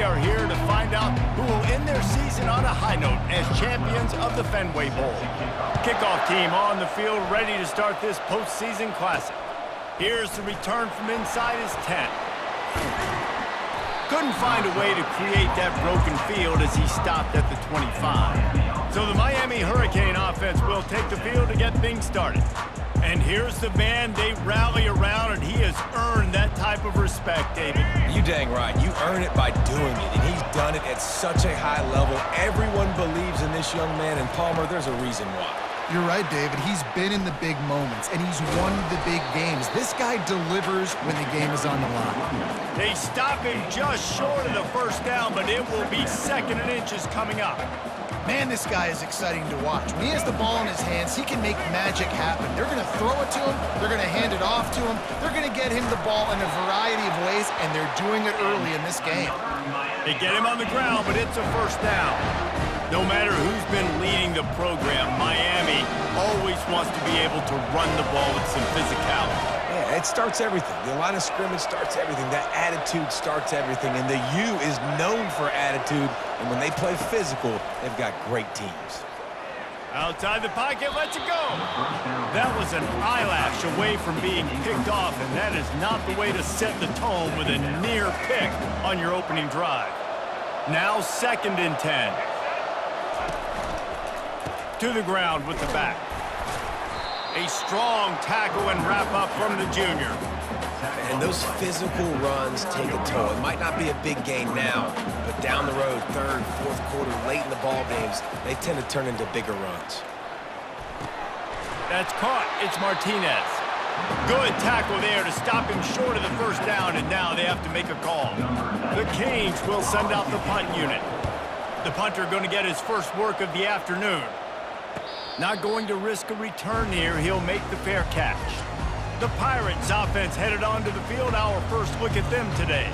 we are here to find out who will end their season on a high note as champions of the Fenway Bowl. Kickoff team on the field ready to start this postseason classic. Here's the return from inside his tent. Couldn't find a way to create that broken field as he stopped at the 25. So the Miami Hurricane offense will take the field to get things started. And here's the man they rally around, and he has earned that type of respect, David. You dang right. You earn it by doing it, and he's done it at such a high level. Everyone believes in this young man, and Palmer, there's a reason why. You're right, David. He's been in the big moments, and he's won the big games. This guy delivers when the game is on the line. They stop him just short of the first down, but it will be 2nd and inches coming up. Man, this guy is exciting to watch. When he has the ball in his hands, he can make magic happen. They're going to throw it to him. They're going to hand it off to him. They're going to get him the ball in a variety of ways, and they're doing it early in this game. They get him on the ground, but it's a first down. No matter who's been leading the program, Miami always wants to be able to run the ball with some physicality. Yeah, it starts everything. The line of scrimmage starts everything. That attitude starts everything. And the U is known for attitude. And when they play physical, they've got great teams. Outside the pocket, lets it go. That was an eyelash away from being picked off, and that is not the way to set the tone with a near pick on your opening drive. Now 2nd and 10. To the ground with the back. A strong tackle and wrap-up from the junior. And those physical runs take a toll. It might not be a big game now, but down the road, 3rd, 4th quarter, late in the ball games, they tend to turn into bigger runs. That's caught. It's Martinez. Good tackle there to stop him short of the first down, and now they have to make a call. The Canes will send out the punt unit. The punter going to get his first work of the afternoon. Not going to risk a return here. He'll make the fair catch. The Pirates offense headed onto the field. Our first look at them today.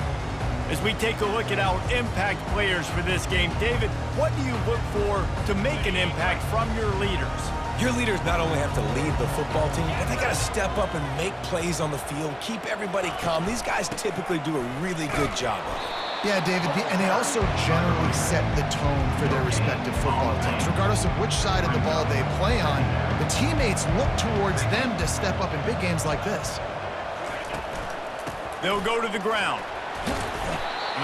As we take a look at our impact players for this game, David, what do you look for to make an impact from your leaders? Your leaders not only have to lead the football team, but they got to step up and make plays on the field, keep everybody calm. These guys typically do a really good job of it. Yeah, David, and they also generally set the tone for their respective football teams. Regardless of which side of the ball they play on, the teammates look towards them to step up in big games like this. They'll go to the ground.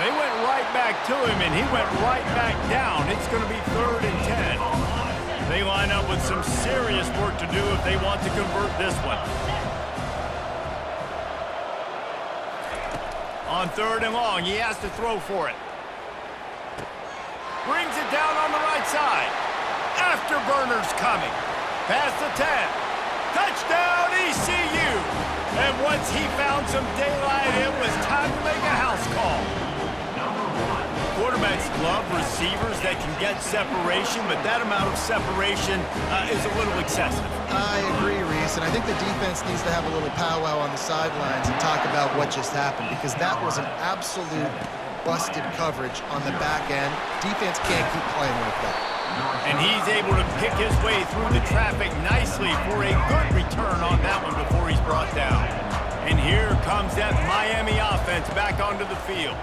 They went right back to him, and he went right back down. It's going to be 3rd and 10. They line up with some serious work to do if they want to convert this one. On 3rd and long, he has to throw for it. Brings it down on the right side. Afterburners coming. Past the 10. Touchdown, ECU. And once he found some daylight, it was time to make a house call. Quarterbacks love receivers that can get separation, but that amount of separation is a little excessive. I agree, Reese, and I think the defense needs to have a little powwow on the sidelines and talk about what just happened, because that was an absolute busted coverage on the back end. Defense can't keep playing like that. And he's able to pick his way through the traffic nicely for a good return on that one before he's brought down. And here comes that Miami offense back onto the field.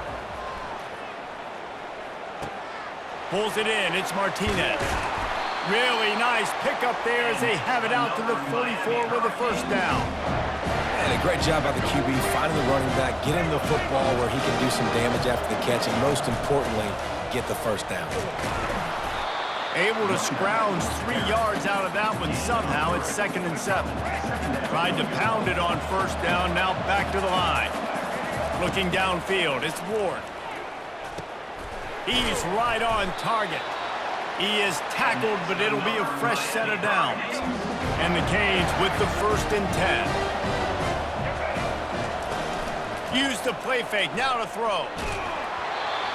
Pulls it in. It's Martinez. Really nice pickup there as they have it out to the 44 with a first down. And a great job by the QB finding the running back, get him the football where he can do some damage after the catch, and most importantly, get the first down. Able to scrounge 3 yards out of that one somehow. It's 2nd and 7. Tried to pound it on first down, now back to the line. Looking downfield, it's Ward. He's right on target. He is tackled, but it'll be a fresh set of downs. And the Canes with the 1st and 10. Use the play fake, now to throw.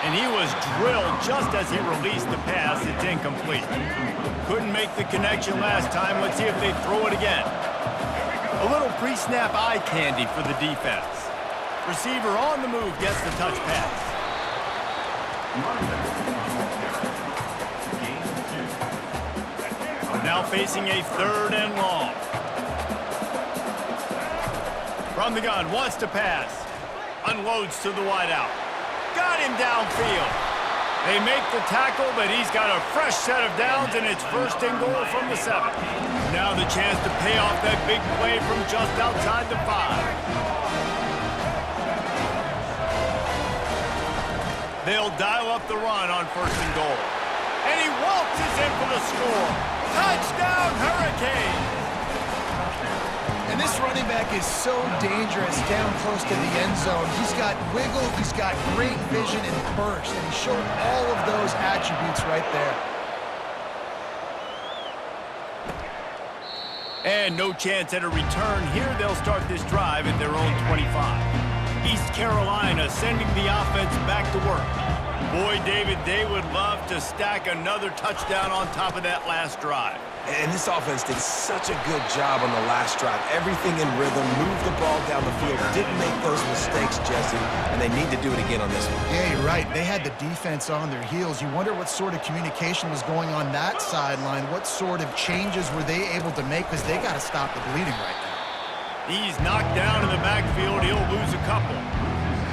And he was drilled just as he released the pass. It's incomplete. Couldn't make the connection last time. Let's see if they throw it again. A little pre-snap eye candy for the defense. Receiver on the move gets the touch pass. Now facing a 3rd and long. From the gun, wants to pass. Unloads to the wideout. got him downfield. They make the tackle, but he's got a fresh set of downs, and it's first and goal from the 7. Now the chance to pay off that big play from just outside the 5. They'll dial up the run on first and goal. And he waltzes in for the score. Touchdown, Hurricanes! And this running back is so dangerous down close to the end zone. He's got wiggle, he's got great vision and burst, and he showed all of those attributes right there. And no chance at a return here. They'll start this drive at their own 25. East Carolina sending the offense back to work. Boy, David, they would love to stack another touchdown on top of that last drive. And this offense did such a good job on the last drive. Everything in rhythm, moved the ball down the field, didn't make those mistakes, Jesse, and they need to do it again on this one. Yeah, you're right. They had the defense on their heels. You wonder what sort of communication was going on that sideline. What sort of changes were they able to make, because they got to stop the bleeding right now. He's knocked down in the backfield. He'll lose a couple.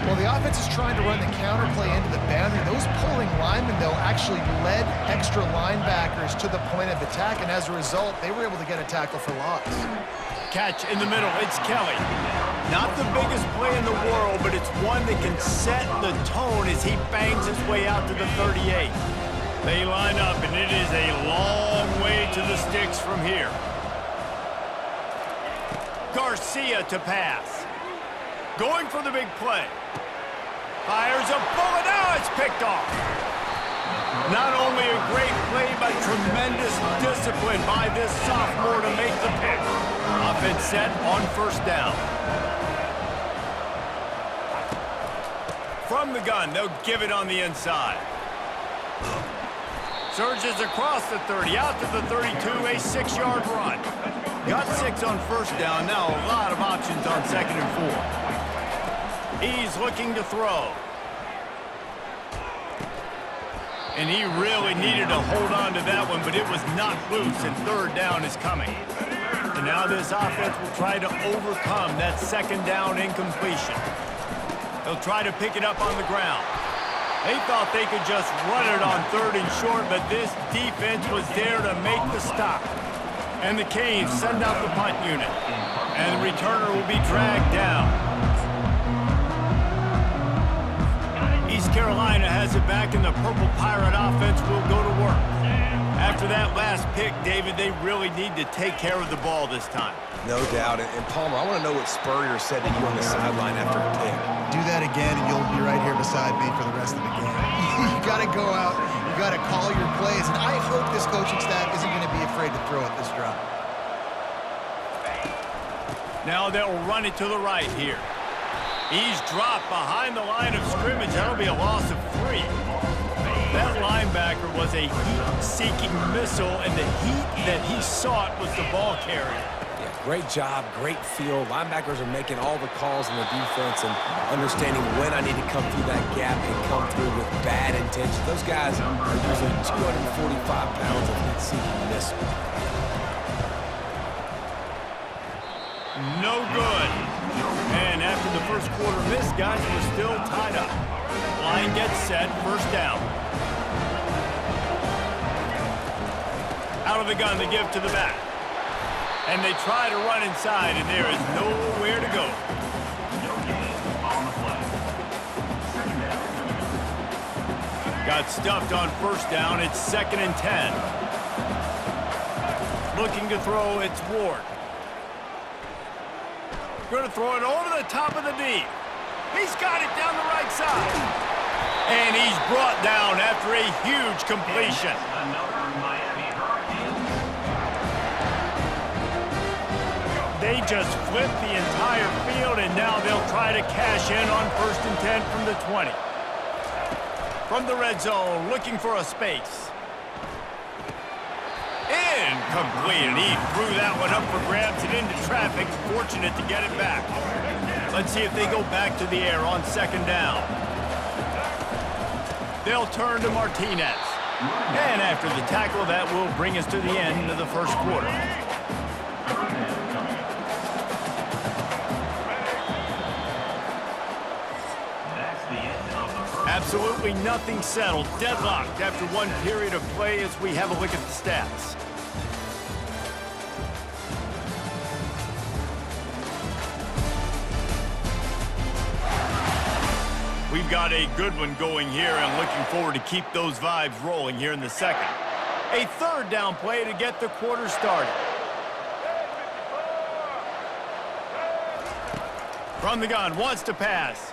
Well, the offense is trying to run the counter play into the boundary. Those pulling linemen, though, actually led extra linebackers to the point of attack, and as a result, they were able to get a tackle for loss. Catch in the middle. It's Kelly. Not the biggest play in the world, but it's one that can set the tone as he bangs his way out to the 38. They line up, and it is a long way to the sticks from here. Garcia to pass. Going for the big play. Fires a bullet. Now it's picked off. Not only a great play, but tremendous discipline by this sophomore to make the pick. Offense set on first down. From the gun, they'll give it on the inside. Surges across the 30, out to the 32, a 6-yard run. Got 6 on first down, now a lot of options on second and 4. He's looking to throw. And he really needed to hold on to that one, but it was not loose, and third down is coming. And now this offense will try to overcome that second down incompletion. They'll try to pick it up on the ground. They thought they could just run it on third and short, but this defense was there to make the stop. And the Canes send out the punt unit. And the returner will be dragged down. East Carolina has it back, and the Purple Pirate offense will go to work. After that last pick, David, they really need to take care of the ball this time. No doubt. And Palmer, I want to know what Spurrier said to you on the sideline after a pick. Do that again, and you'll be right here beside me for the rest of the game. You got to go out. You got to call your plays, and I hope this coaching staff isn't going to be afraid to throw it this drive. Now they'll run it to the right here. He's dropped behind the line of scrimmage. That'll be a loss of 3. That linebacker was a heat-seeking missile, and the heat that he sought was the ball carrier. Yeah, great job, great feel. Linebackers are making all the calls in the defense and understanding when I need to come through that gap and come through with bad intentions. Those guys are usually 245 pounds of heat-seeking missile. No good. And after the first quarter miss, guys, we're still tied up. Line gets set, first down. Out of the gun, they give to the back. And they try to run inside, and there is nowhere to go. Got stuffed on first down. It's 2nd and 10. Looking to throw, it's Ward. Going to throw it over the top of the D. He's got it down the right side. And he's brought down after a huge completion. They just flipped the entire field, and now they'll try to cash in on 1st and 10 from the 20. From the red zone, looking for a space. Incomplete, and he threw that one up for grabs and into traffic. Fortunate to get it back. Let's see if they go back to the air on 2nd down. They'll turn to Martinez. And after the tackle, that will bring us to the end of the first quarter. At Absolutely nothing settled. Deadlocked after one period of play as we have a look at the stats. We've got a good one going here and looking forward to keep those vibes rolling here in the second. A third down play to get the quarter started. From the gun, wants to pass.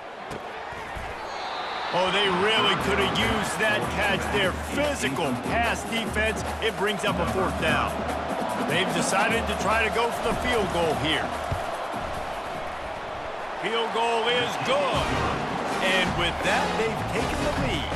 Oh, they really could have used that catch there. Physical pass defense. It brings up a fourth down. They've decided to try to go for the field goal here. Field goal is good. And with that, they've taken the lead.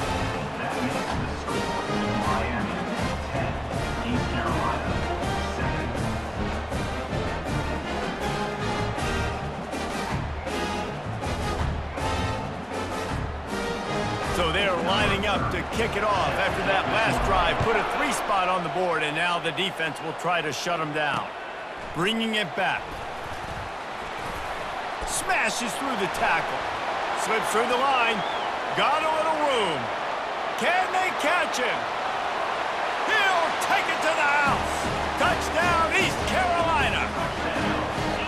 So they're lining up to kick it off after that last drive. Put a 3-spot on the board, and now the defense will try to shut them down. Bringing it back. Smashes through the tackle. Slips through the line. Got a little room. Can they catch him? He'll take it to the house. Touchdown, East Carolina.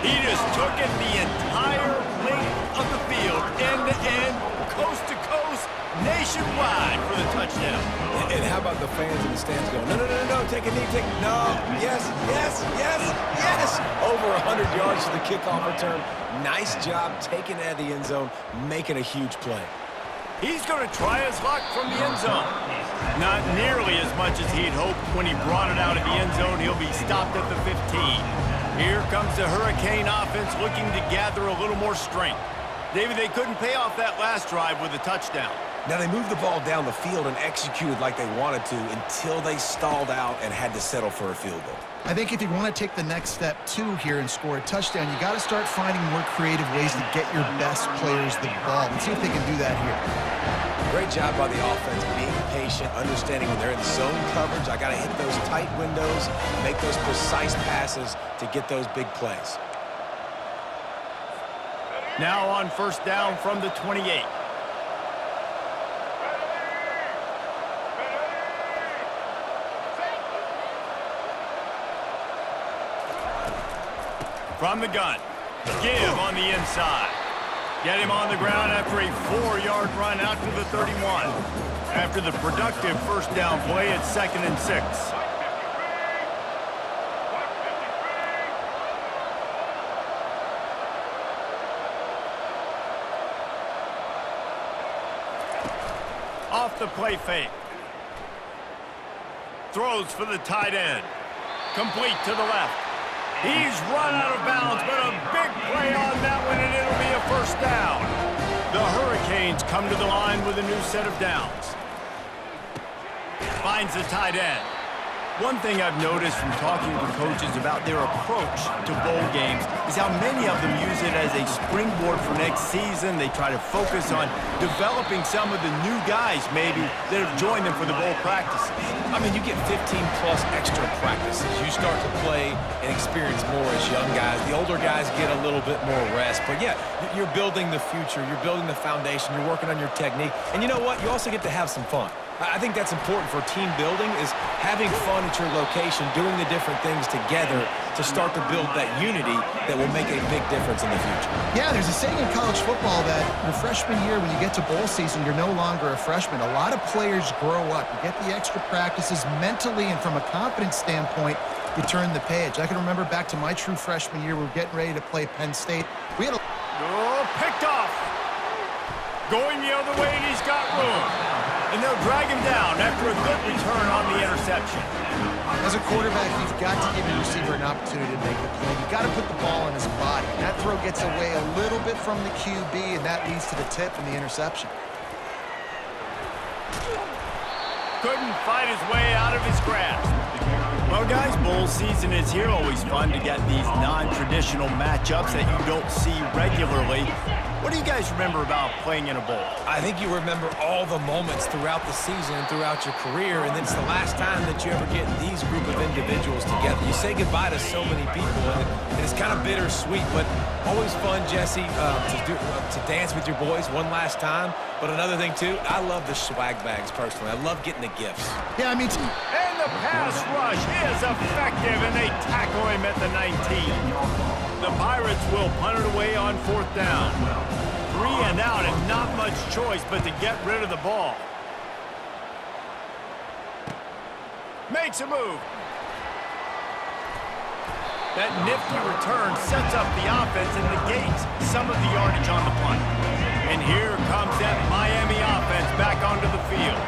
He just took it the entire length of the field, end to end, coast to coast, nationwide for the touchdown. And how about the fans in the stands going, no, no, no, no, take a knee, no, yes, yes, yes, yes. Over 100 yards to the kickoff return. Nice job taking it out of the end zone, making a huge play. He's going to try his luck from the end zone. Not nearly as much as he'd hoped when he brought it out of the end zone. He'll be stopped at the 15. Here comes the Hurricane offense looking to gather a little more strength. David, they couldn't pay off that last drive with a touchdown. Now, they moved the ball down the field and executed like they wanted to until they stalled out and had to settle for a field goal. I think if you want to take the next step, too, here and score a touchdown, you got to start finding more creative ways to get your best players the ball. Let's see if they can do that here. Great job by the offense, being patient, understanding when they're in zone coverage. I got to hit those tight windows, make those precise passes to get those big plays. Now on first down from the 28. From the gun. Give on the inside. Get him on the ground after a 4-yard run out to the 31. After the productive first down play, it's 2nd and 6. Off the play fake. Throws for the tight end. Complete to the left. He's run out of bounds, but a big play on that one, and it'll be a first down. The Hurricanes come to the line with a new set of downs. Finds the tight end. One thing I've noticed from talking to coaches about their approach to bowl games is how many of them use it as a springboard for next season. They try to focus on developing some of the new guys, maybe, that have joined them for the bowl practices. I mean, you get 15-plus extra practices. You start to play and experience more as young guys. The older guys get a little bit more rest. But, yeah, you're building the future. You're building the foundation. You're working on your technique. And you know what? You also get to have some fun. I think that's important for team building, is having fun at your location, doing the different things together to start to build that unity that will make a big difference in the future. Yeah, there's a saying in college football that your freshman year, when you get to bowl season, you're no longer a freshman. A lot of players grow up. You get the extra practices mentally, and from a confidence standpoint, you turn the page. I can remember back to my true freshman year, we were getting ready to play Penn State. We had a... Oh, picked off. Going the other way, and he's got room. And they'll drag him down after a good return on the interception. As a quarterback, you've got to give your receiver an opportunity to make the play. You've got to put the ball in his body. And that throw gets away a little bit from the QB, and that leads to the tip and the interception. Couldn't fight his way out of his grasp. Well, guys, bowl season is here. Always fun to get these non-traditional matchups that you don't see regularly. What do you guys remember about playing in a bowl? I think you remember all the moments throughout the season and throughout your career, and it's the last time that you ever get these group of individuals together. You say goodbye to so many people, and it's kind of bittersweet, but always fun, Jesse, to dance with your boys one last time. But another thing, too, I love the swag bags, personally. I love getting the gifts. Yeah, I mean, And the pass rush is effective, and they tackle him at the 19. The Pirates will punt it away on 4th down. 3 and out, and not much choice but to get rid of the ball. Makes a move. That nifty return sets up the offense and negates some of the yardage on the punt. And here comes that Miami offense back onto the field.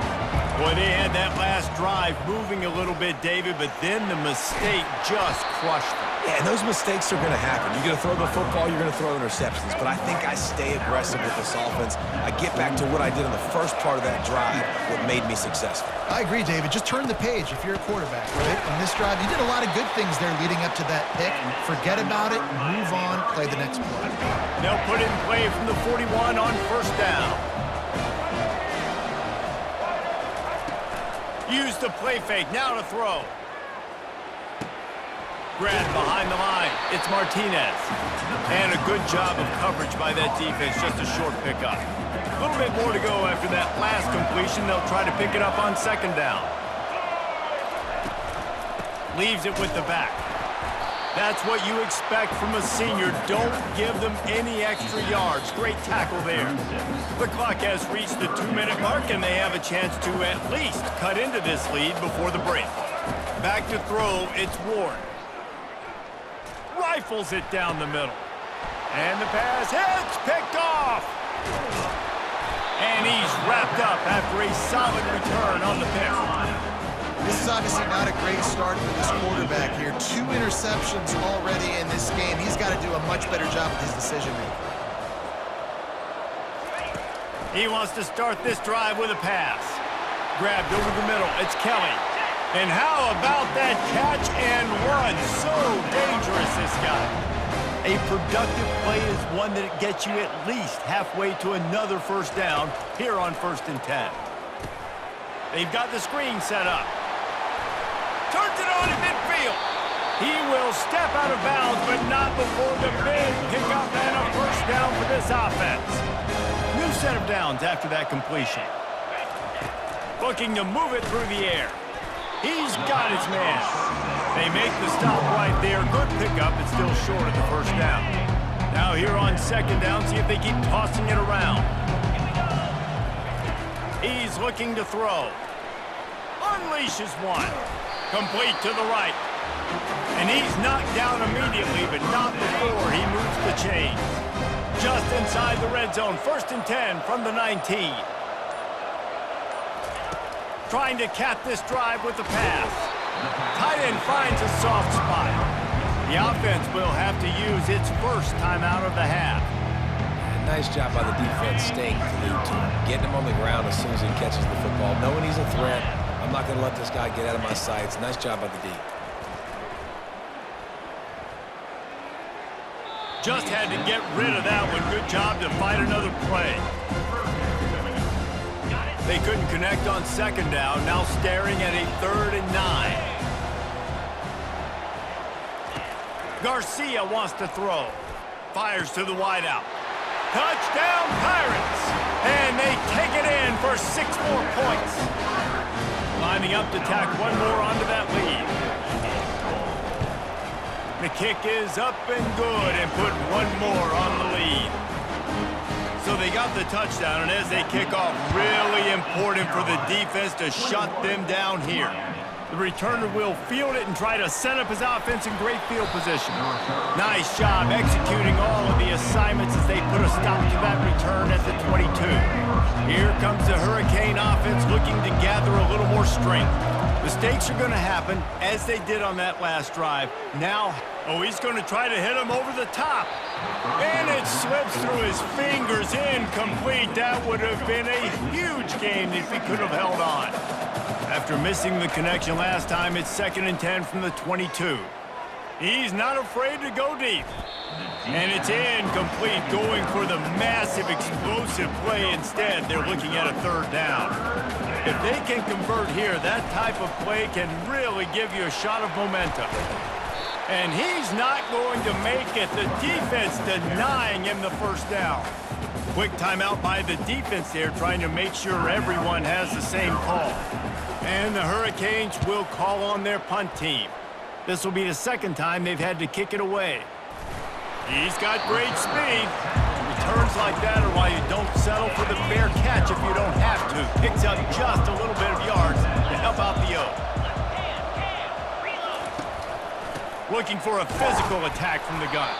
Boy, they had that last drive moving a little bit, David, but then the mistake just crushed them. Yeah, and those mistakes are going to happen. You're going to throw the football, you're going to throw interceptions. But I think I stay aggressive with this offense. I get back to what I did in the first part of that drive, what made me successful. I agree, David. Just turn the page if you're a quarterback, right? On this drive, you did a lot of good things there leading up to that pick. Forget about it, move on, play the next play. They'll put in play from the 41 on 1st down. Use the play fake, now to throw. Grabbed behind the line, it's Martinez. And a good job of coverage by that defense, just a short pickup. A little bit more to go after that last completion. They'll try to pick it up on 2nd down. Leaves it with the back. That's what you expect from a senior. Don't give them any extra yards. Great tackle there. The clock has reached the 2-minute mark, and they have a chance to at least cut into this lead before the break. Back to throw, it's Ward. Rifles it down the middle. And the pass hits, picked off. And he's wrapped up after a solid return on the pick. This is obviously not a great start for this quarterback here. 2 interceptions already in this game. He's got to do a much better job with his decision-making. He wants to start this drive with a pass. Grabbed over the middle. It's Kelly. And how about that catch and run? So dangerous, this guy. A productive play is one that gets you at least halfway to another 1st down here on 1st and 10. They've got the screen set up. Turns it on in midfield. He will step out of bounds, but not before the big pickup and a 1st down for this offense. New set of downs after that completion. Looking to move it through the air. He's got his man. They make the stop right there. Good pickup, but still short of the 1st down. Now here on 2nd down, see if they keep tossing it around. He's looking to throw. Unleashes one. Complete to the right. And he's knocked down immediately, but not before he moves the chains. Just inside the red zone, 1st and 10 from the 19. Trying to cap this drive with the pass. Tight end finds a soft spot. The offense will have to use its first timeout of the half. Nice job by the defense staying glued to him, getting him on the ground as soon as he catches the football, knowing he's a threat. I'm not going to let this guy get out of my sights. Nice job by the D. Just had to get rid of that one. Good job to fight another play. They couldn't connect on 2nd down. Now staring at a 3rd and 9. Garcia wants to throw. Fires to the wideout. Touchdown, Pirates! And they take it in for 6 more points. Lining up to tack one more onto that lead. The kick is up and good and put one more on the lead. So they got the touchdown, and as they kick off, really important for the defense to shut them down here. The returner will field it and try to set up his offense in great field position. Nice job executing all of the assignments as they put a stop to that return at the 22. Here comes the Hurricane offense looking to gather a little more strength. Mistakes are going to happen, as they did on that last drive. Now, he's going to try to hit him over the top. And it slips through his fingers, incomplete. That would have been a huge game if he could have held on. After missing the connection last time, it's 2nd and 10 from the 22. He's not afraid to go deep. And it's incomplete, going for the massive, explosive play instead. They're looking at a third down. If they can convert here, that type of play can really give you a shot of momentum. And he's not going to make it. The defense denying him the first down. Quick timeout by the defense there, trying to make sure everyone has the same call. And the Hurricanes will call on their punt team. This will be the second time they've had to kick it away. He's got great speed. Returns like that are why you don't settle for the fair catch if you don't have to. Picks up just a little bit of yards to help out the O. Looking for a physical attack from the gun.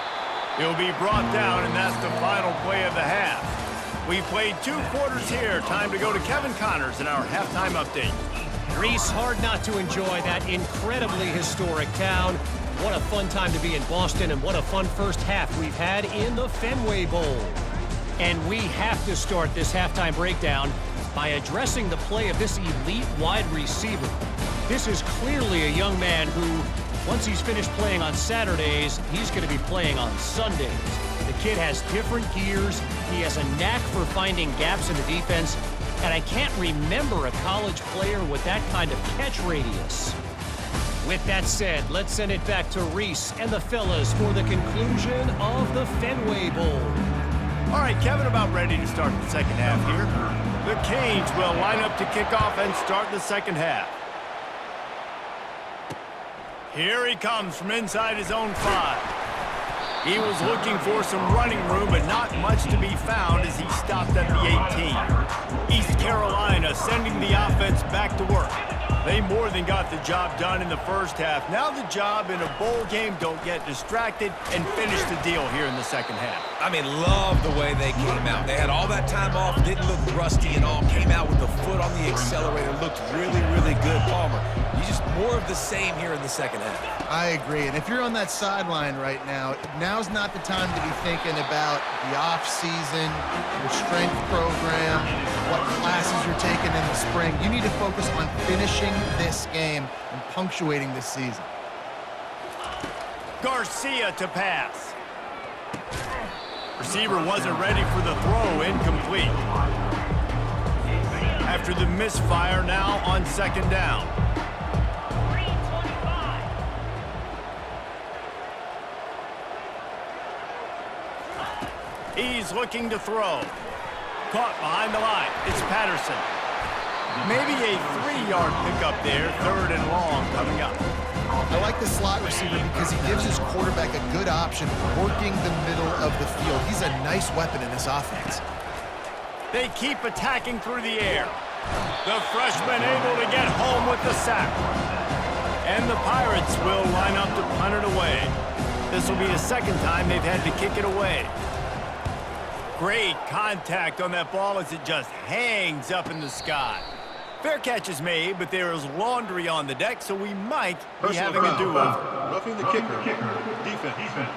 He'll be brought down, and that's the final play of the half. We've played 2 quarters here. Time to go to Kevin Connors in our halftime update. Reese, hard not to enjoy that incredibly historic town. What a fun time to be in Boston, and what a fun first half we've had in the Fenway Bowl. And we have to start this halftime breakdown by addressing the play of this elite wide receiver. This is clearly a young man who, once he's finished playing on Saturdays, he's going to be playing on Sundays. The kid has different gears. He has a knack for finding gaps in the defense. And I can't remember a college player with that kind of catch radius. With that said, let's send it back to Reese and the fellas for the conclusion of the Fenway Bowl. All right, Kevin, about ready to start the second half here. The Canes will line up to kick off and start the second half. Here he comes from inside his own 5. He was looking for some running room, but not much to be found as he stopped at the 18. East Carolina sending the offense back to work. They more than got the job done in the first half. Now the job in a bowl game, don't get distracted and finish the deal here in the second half. I mean, love the way they came out. They had all that time off, didn't look rusty and all, came out with the foot on the accelerator, looked really, really good. Palmer, you just more of the same here in the second half. I agree, and if you're on that sideline right now, now's not the time to be thinking about the off-season, your strength program, what classes you're taking in the spring. You need to focus on finishing this game and punctuating this season. Garcia to pass. Receiver wasn't ready for the throw, incomplete. After the misfire, now on second down. He's looking to throw. Caught behind the line. It's Patterson. Maybe a 3-yard pickup there. Third and long coming up. I like the slot receiver because he gives his quarterback a good option working the middle of the field. He's a nice weapon in this offense. They keep attacking through the air. The freshman able to get home with the sack. And the Pirates will line up to punt it away. This will be the second time they've had to kick it away. Great contact on that ball as it just hangs up in the sky. Fair catch is made, but there is laundry on the deck, so we might be having a do-over. Roughing the kicker. Defense.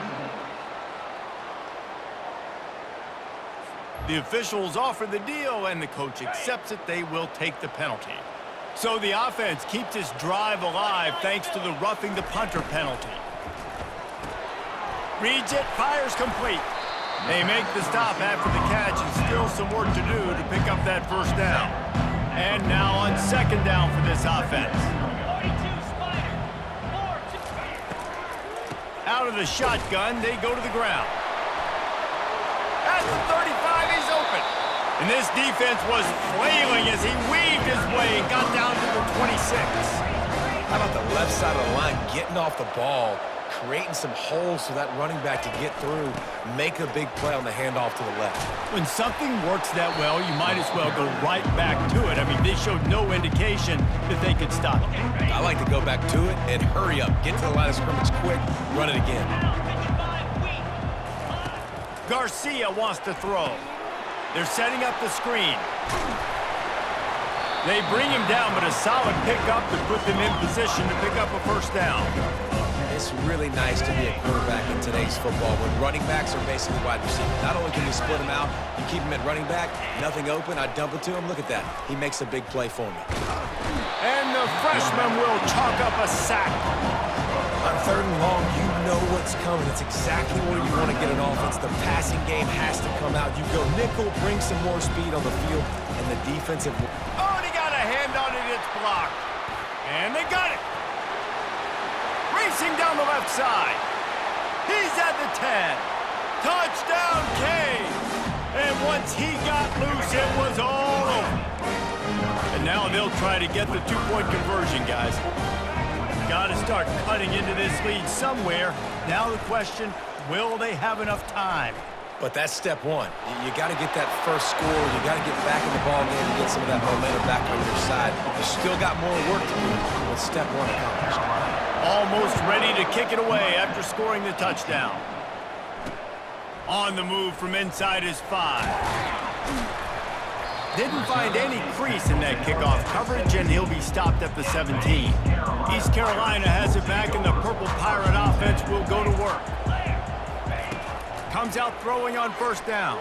The officials offer the deal, and the coach accepts it. They will take the penalty. So the offense keeps this drive alive thanks to the roughing the punter penalty. Reads it, fires complete. They make the stop after the catch, and still some work to do to pick up that first down. And now on second down for this offense. Out of the shotgun, they go to the ground. At the 35, he's open. And this defense was flailing as he weaved his way and got down to the 26. How about the left side of the line getting off the ball, creating some holes for that running back to get through, make a big play on the handoff to the left. When something works that well, you might as well go right back to it. I mean, they showed no indication that they could stop it. I like to go back to it and hurry up. Get to the line of scrimmage quick, run it again. Garcia wants to throw. They're setting up the screen. They bring him down, but a solid pickup to put them in position to pick up a first down. It's really nice to be a quarterback in today's football when running backs are basically wide receivers. Not only can you split them out, you keep them at running back, nothing open, I dump it to him. Look at that. He makes a big play for me. And the freshman will chalk up a sack. On 3rd and long, you know what's coming. It's exactly where you want to get an offense. The passing game has to come out. You go nickel, bring some more speed on the field, and the defensive... Oh, and he got a hand on it. It's blocked. And they got it. Racing down the left side. He's at the 10. Touchdown, Canes. And once he got loose, it was all over. And now they'll try to get the two-point conversion, guys. Got to start cutting into this lead somewhere. Now the question, will they have enough time? But that's step one. You got to get that first score. You got to get back in the ball game and get some of that momentum back on your side. You still got more work to do, but step one accomplished. Almost ready to kick it away after scoring the touchdown. On the move from inside his 5. Didn't find any crease in that kickoff coverage, and he'll be stopped at the 17. East Carolina has it back, and the Purple Pirate offense will go to work. Comes out throwing on 1st down.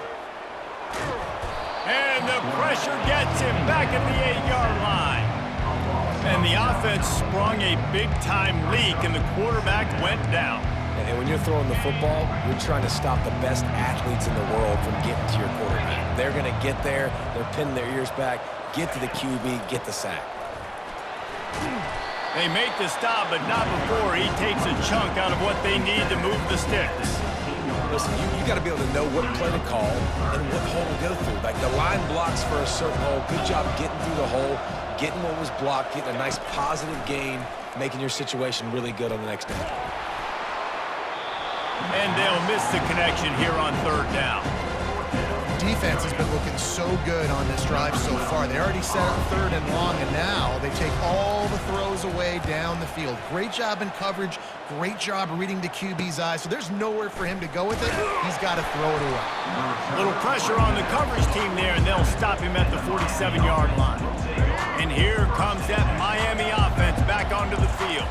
And the pressure gets him back at the 8-yard line. And the offense sprung a big-time leak, and the quarterback went down. And when you're throwing the football, you're trying to stop the best athletes in the world from getting to your quarterback. They're going to get there. They're pinning their ears back, get to the QB, get the sack. They make the stop, but not before he takes a chunk out of what they need to move the sticks. Listen, you got to be able to know what play to call and what hole to go through. Like, the line blocks for a certain hole. Good job getting through the hole, getting what was blocked, getting a nice positive gain, making your situation really good on the next down. And they'll miss the connection here on 3rd down. Defense has been looking so good on this drive so far. They already set up 3rd and long, and now they take all the throws away down the field. Great job in coverage. Great job reading the QB's eyes. So there's nowhere for him to go with it. He's got to throw it away. Little pressure on the coverage team there, and they'll stop him at the 47-yard line. And here comes that Miami offense back onto the field.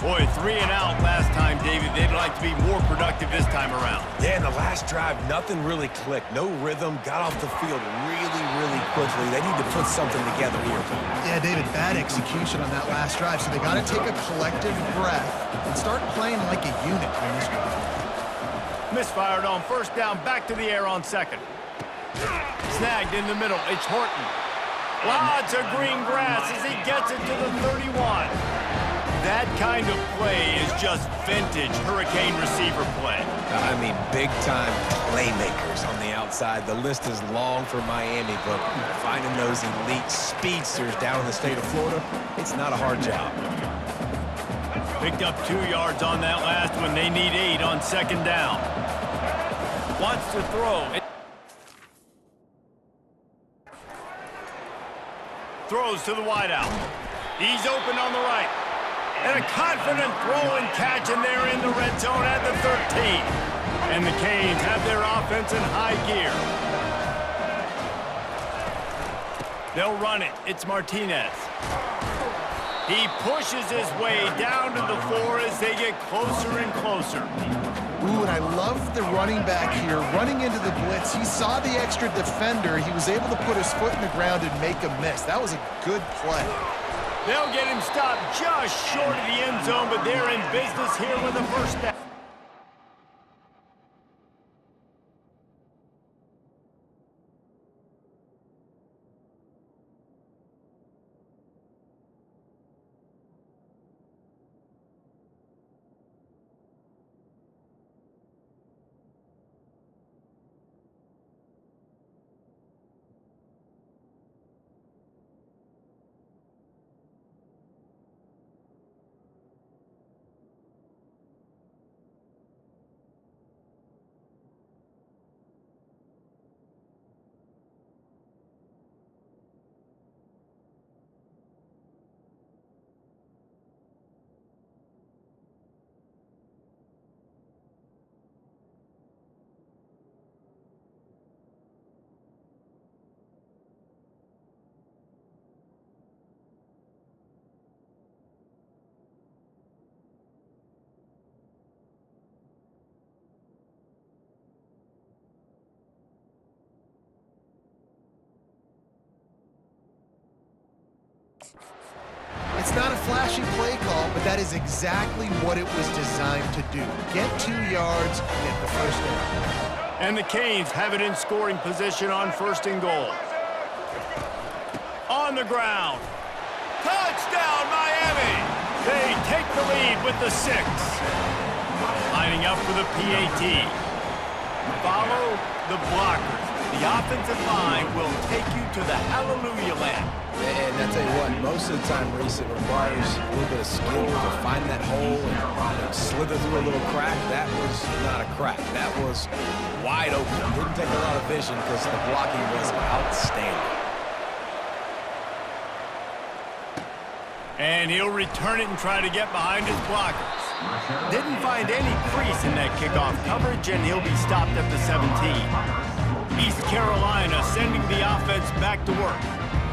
Boy, 3 and out last time, David. They'd like to be more productive this time around. Yeah, in the last drive, nothing really clicked. No rhythm, got off the field really, really quickly. They need to put something together here. Yeah, David, bad execution on that last drive, so they got to take a collective breath and start playing like a unit on this one. Misfired on 1st down, back to the air on 2nd. Snagged in the middle, it's Horton. Lots of green grass as he gets it to the 31. That kind of play is just vintage Hurricane receiver play. I mean, big-time playmakers on the outside. The list is long for Miami, but finding those elite speedsters down in the state of Florida, it's not a hard job. Picked up 2 yards on that last one. They need 8 on 2nd down. Wants to throw. Throws to the wideout. He's open on the right. And a confident throw and catch, and they're in the red zone at the 13. And the Canes have their offense in high gear. They'll run it. It's Martinez. He pushes his way down to the 4 as they get closer and closer. Ooh, and I love the running back here. Running into the blitz, he saw the extra defender. He was able to put his foot in the ground and make a miss. That was a good play. They'll get him stopped just short of the end zone, but they're in business here with the 1st down. It's not a flashy play call, but that is exactly what it was designed to do. Get 2 yards, get the first down. And the Canes have it in scoring position on 1st and goal. On the ground. Touchdown, Miami! They take the lead with the 6. Lining up for the PAT. Follow the blockers. The offensive line will take you to the hallelujah land. And I tell you what, most of the time, Reese, it requires a little bit of skill to find that hole and slither through a little crack. That was not a crack. That was wide open. Didn't take a lot of vision because the blocking was outstanding. And he'll return it and try to get behind his blockers. Didn't find any crease in that kickoff coverage, and he'll be stopped at the 17. East Carolina sending the offense back to work.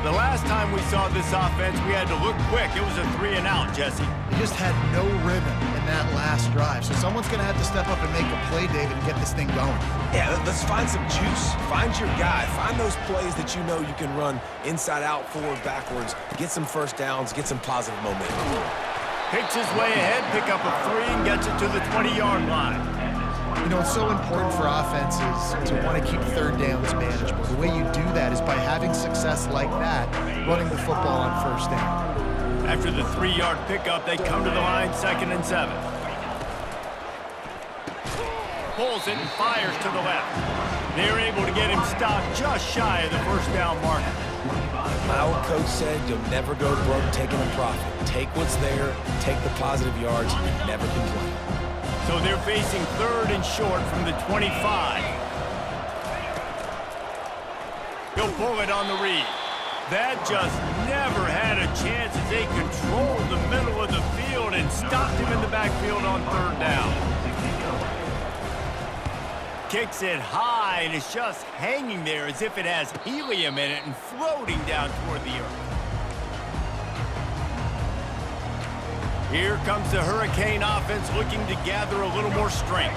The last time we saw this offense, we had to look quick. It was a 3-and-out, Jesse. They just had no rhythm in that last drive. So someone's going to have to step up and make a play, David, and get this thing going. Yeah, let's find some juice. Find your guy. Find those plays that you know you can run inside out, forward, backwards. Get some first downs. Get some positive momentum. Picks his way ahead, pick up a 3, and gets it to the 20-yard line. You know, it's so important for offenses to want to keep 3rd downs manageable. The way you do that is by having success like that, running the football on 1st down. After the 3-yard pickup, they come to the line, 2nd and 7. Pulls it and fires to the left. They're able to get him stopped just shy of the 1st down marker. My old coach said you'll never go broke taking a profit. Take what's there, take the positive yards, and never complain. So they're facing 3rd and short from the 25. He'll pull it on the read. That just never had a chance as they controlled the middle of the field and stopped him in the backfield on 3rd down. Kicks it high, and it's just hanging there as if it has helium in it and floating down toward the earth. Here comes the Hurricane offense looking to gather a little more strength.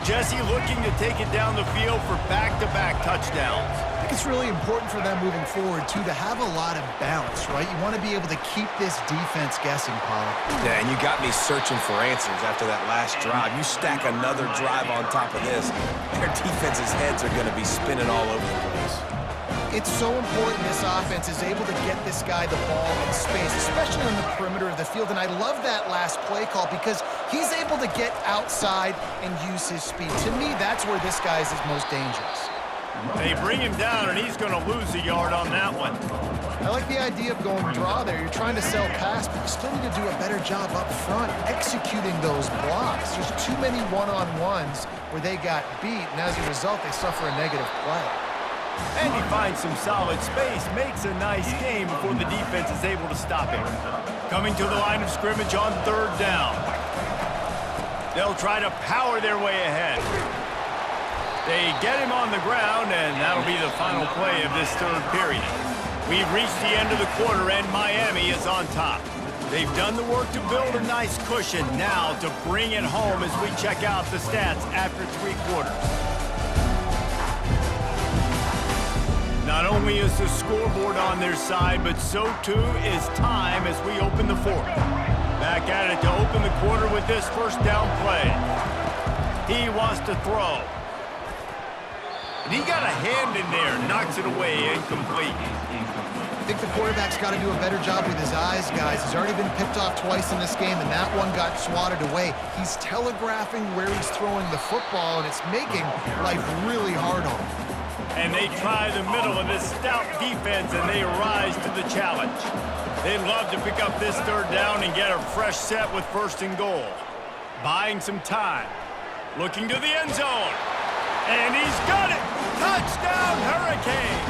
Jesse looking to take it down the field for back-to-back touchdowns. I think it's really important for them moving forward, too, to have a lot of balance, right? You want to be able to keep this defense guessing, Pollard. Yeah, and you got me searching for answers after that last drive. You stack another drive on top of this, their defense's heads are going to be spinning all over the place. It's so important this offense is able to get this guy the ball in space, especially on the perimeter of the field. And I love that last play call because he's able to get outside and use his speed. To me, that's where this guy is his most dangerous. They bring him down, and he's going to lose a yard on that one. I like the idea of going draw there. You're trying to sell pass, but you still need to do a better job up front executing those blocks. There's too many one-on-ones where they got beat, and as a result, they suffer a negative play. And he finds some solid space, makes a nice game before the defense is able to stop him. Coming to the line of scrimmage on 3rd down. They'll try to power their way ahead. They get him on the ground, and that'll be the final play of this 3rd period. We've reached the end of the quarter, and Miami is on top. They've done the work to build a nice cushion. Now to bring it home as we check out the stats after 3 quarters. Not only is the scoreboard on their side, but so too is time as we open the 4th. Back at it to open the quarter with this 1st down play. He wants to throw. And he got a hand in there, knocks it away, incomplete. I think the quarterback's got to do a better job with his eyes, guys. He's already been picked off twice in this game, and that one got swatted away. He's telegraphing where he's throwing the football, and it's making life really hard on him. And they try the middle of this stout defense, and they rise to the challenge. They'd love to pick up this 3rd down and get a fresh set with 1st and goal. Buying some time. Looking to the end zone. And he's got it! Touchdown, Hurricanes!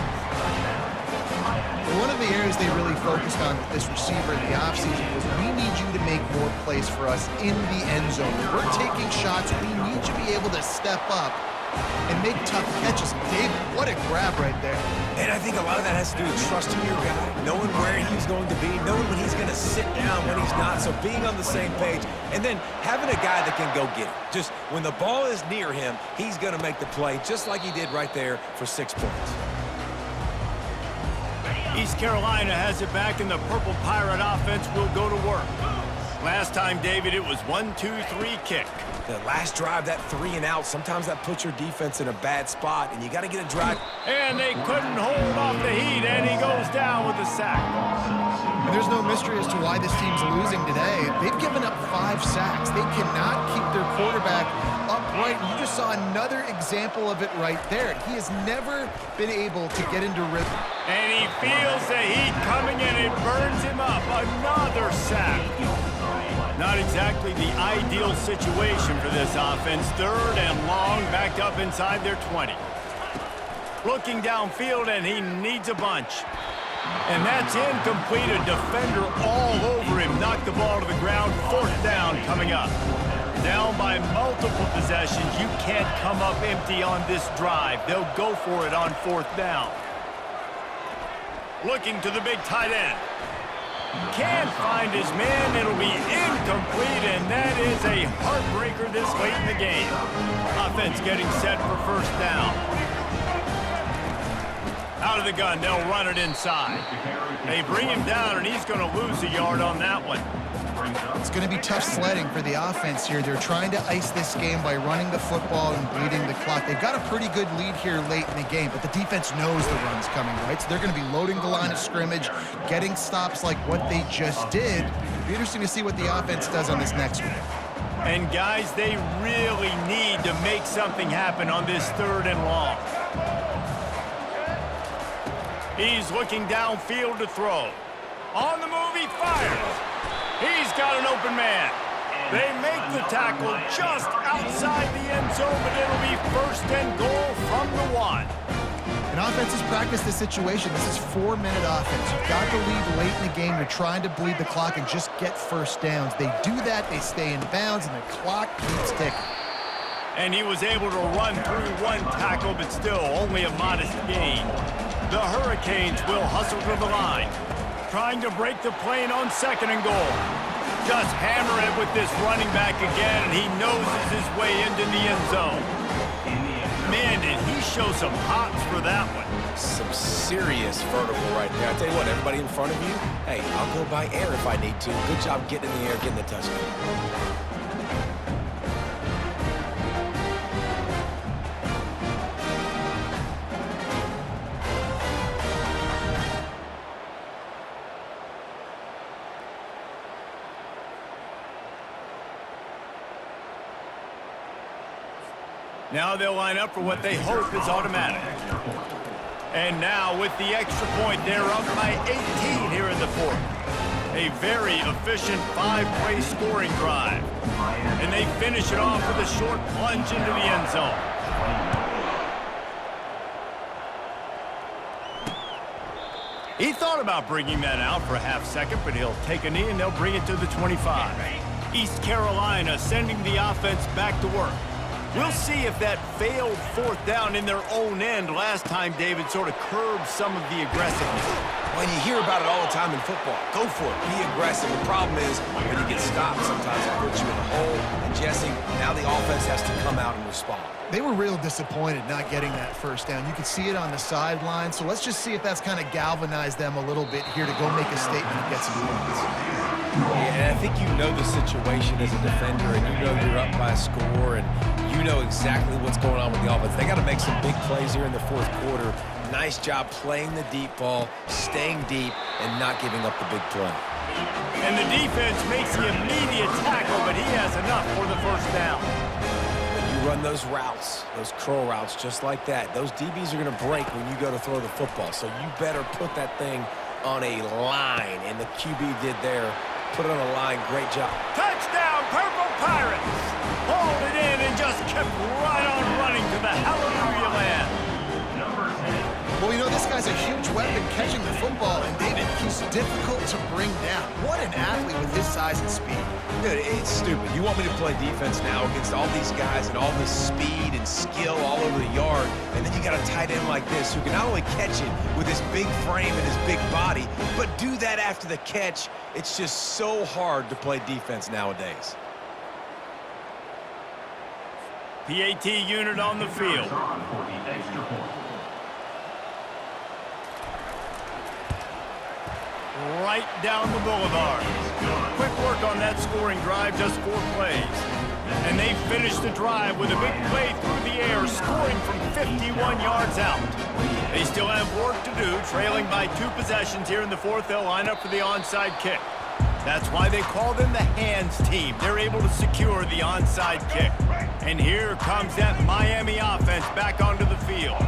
One of the areas they really focused on with this receiver in the offseason was we need you to make more plays for us in the end zone. We're taking shots. We need you to be able to step up and make tough catches. David, what a grab right there. And I think a lot of that has to do with trusting your guy, knowing where he's going to be, knowing when he's going to sit down, when he's not, so being on the same page, and then having a guy that can go get it. Just when the ball is near him, he's going to make the play, just like he did right there for 6 points. East Carolina has it back, and the Purple Pirate offense will go to work. Last time, David, it was 1-2-3 kick. The last drive, that 3 and out, sometimes that puts your defense in a bad spot, and you got to get a drive. And they couldn't hold off the heat, and he goes down with a sack. And there's no mystery as to why this team's losing today. They've given up 5 sacks. They cannot keep their quarterback upright. You just saw another example of it right there. He has never been able to get into rhythm. And he feels the heat coming, and it burns him up. Another sack. Not exactly the ideal situation for this offense. 3rd and long, backed up inside their 20. Looking downfield, and he needs a bunch. And that's incomplete. A defender all over him. Knocked the ball to the ground. 4th down coming up. Down by multiple possessions. You can't come up empty on this drive. They'll go for it on 4th down. Looking to the big tight end. Can't find his man. It'll be incomplete, and that is a heartbreaker this late in the game. Offense getting set for 1st down. Out of the gun, they'll run it inside. They bring him down, and he's going to lose a yard on that one. It's going to be tough sledding for the offense here. They're trying to ice this game by running the football and bleeding the clock. They've got a pretty good lead here late in the game, but the defense knows the run's coming, right? So they're going to be loading the line of scrimmage, getting stops like what they just did. It'll be interesting to see what the offense does on this next one. And, guys, they really need to make something happen on this 3rd and long. He's looking downfield to throw. On the move, he fires. He's got an open man. They make the tackle just outside the end zone, but it'll be 1st and goal from the 1. And offenses practice this situation. This is 4-minute offense. You've got the lead late in the game. You're trying to bleed the clock and just get 1st downs. They do that, they stay in bounds, and the clock keeps ticking. And he was able to run through 1 tackle, but still only a modest gain. The Hurricanes will hustle to the line. Trying to break the plane on 2nd and goal. Just hammer it with this running back again, and he noses his way into the end zone. Man, did he show some hops for that one. Some serious vertical right there. I tell you what, everybody in front of you, hey, I'll go by air if I need to. Good job getting in the air, getting the touchdown. Now they'll line up for what they hope is automatic. And now with the extra point, they're up by 18 here in the 4th. A very efficient 5-play scoring drive. And they finish it off with a short plunge into the end zone. He thought about bringing that out for a half second, but he'll take a knee and they'll bring it to the 25. East Carolina sending the offense back to work. We'll see if that failed 4th down in their own end last time, David, sort of curbed some of the aggressiveness. When you hear about it all the time in football, go for it. Be aggressive. The problem is when you get stopped, sometimes it puts you in a hole. And, Jesse, now the offense has to come out and respond. They were real disappointed not getting that 1st down. You could see it on the sideline. So let's just see if that's kind of galvanized them a little bit here to go make a statement and get some points. Yeah, and I think you know the situation as a defender, and you know you're up by a score, and you know exactly what's going on with the offense. They got to make some big plays here in the 4th quarter. Nice job playing the deep ball, staying deep, and not giving up the big play. And the defense makes the immediate tackle, but he has enough for the 1st down. When you run those routes, those curl routes, just like that, those DBs are going to break when you go to throw the football. So you better put that thing on a line, and the QB did there. Put it on a line. Great job. Touchdown, Purple Pirates! Hauled it in and just kept right on running to the hallelujah land. Well, you know, this guy's a huge weapon catching the football, and David, he's difficult to bring down. What an athlete with his size and speed. Dude, it's stupid. You want me to play defense now against all these guys and all this speed and skill all over the yard, and then you got a tight end like this who can not only catch it with his big frame and his big body, but do that after the catch. It's just so hard to play defense nowadays. PAT unit on the field. right down the boulevard. Quick work on that scoring drive, just 4 plays. And they finish the drive with a big play through the air, scoring from 51 yards out. They still have work to do, trailing by 2 possessions here in the 4th. They'll line up for the onside kick. That's why they call them the hands team. They're able to secure the onside kick. And here comes that Miami offense back onto the field.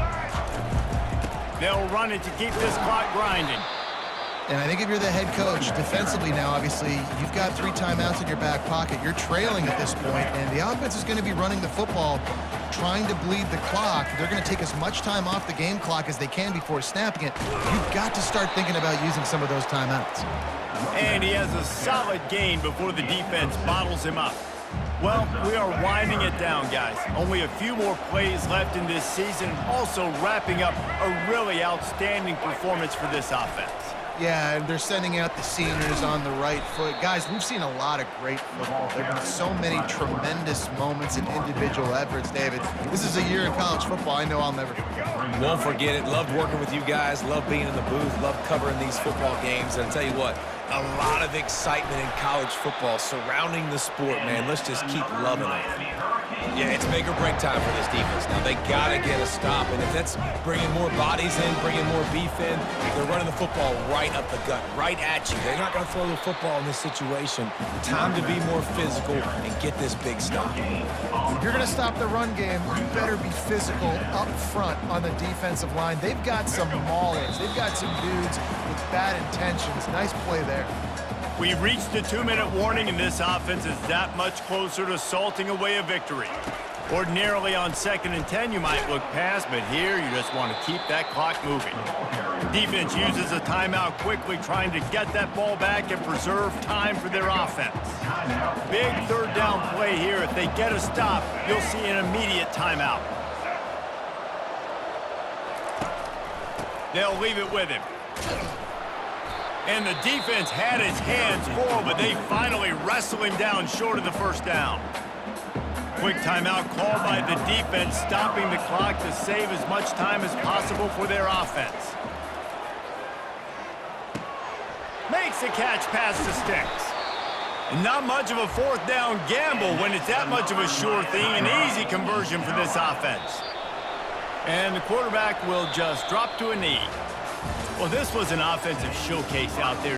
They'll run it to keep this clock grinding. And I think if you're the head coach, defensively now, obviously, you've got 3 timeouts in your back pocket. You're trailing at this point, and the offense is going to be running the football, trying to bleed the clock. They're going to take as much time off the game clock as they can before snapping it. You've got to start thinking about using some of those timeouts. And he has a solid gain before the defense bottles him up. Well, we are winding it down, guys. Only a few more plays left in this season, also wrapping up a really outstanding performance for this offense. Yeah, and they're sending out the seniors on the right foot. Guys, we've seen a lot of great football. There have been so many tremendous moments and individual efforts, David. This is a year in college football I know I'll never forget. Won't forget it. Loved working with you guys. Loved being in the booth. Loved covering these football games. And I'll tell you what, a lot of excitement in college football surrounding the sport, man. Let's just keep loving it. Yeah, it's make or break time for this defense. Now, they got to get a stop. And if that's bringing more bodies in, bringing more beef in, they're running the football right up the gut, right at you. They're not going to throw the football in this situation. Time to be more physical and get this big stop. If you're going to stop the run game, you better be physical up front on the defensive line. They've got some maulers. They've got some dudes with bad intentions. Nice play there. We've reached the 2-minute warning, and this offense is that much closer to salting away a victory. Ordinarily on 2nd and 10, you might look past, but here you just want to keep that clock moving. Defense uses a timeout quickly, trying to get that ball back and preserve time for their offense. Big 3rd down play here. If they get a stop, you'll see an immediate timeout. They'll leave it with him. And the defense had his hands full, but they finally wrestle him down short of the 1st down. Quick timeout called by the defense, stopping the clock to save as much time as possible for their offense. Makes the catch past the sticks. And not much of a 4th down gamble when it's that much of a sure thing, an easy conversion for this offense. And the quarterback will just drop to a knee. Well, this was an offensive showcase out there.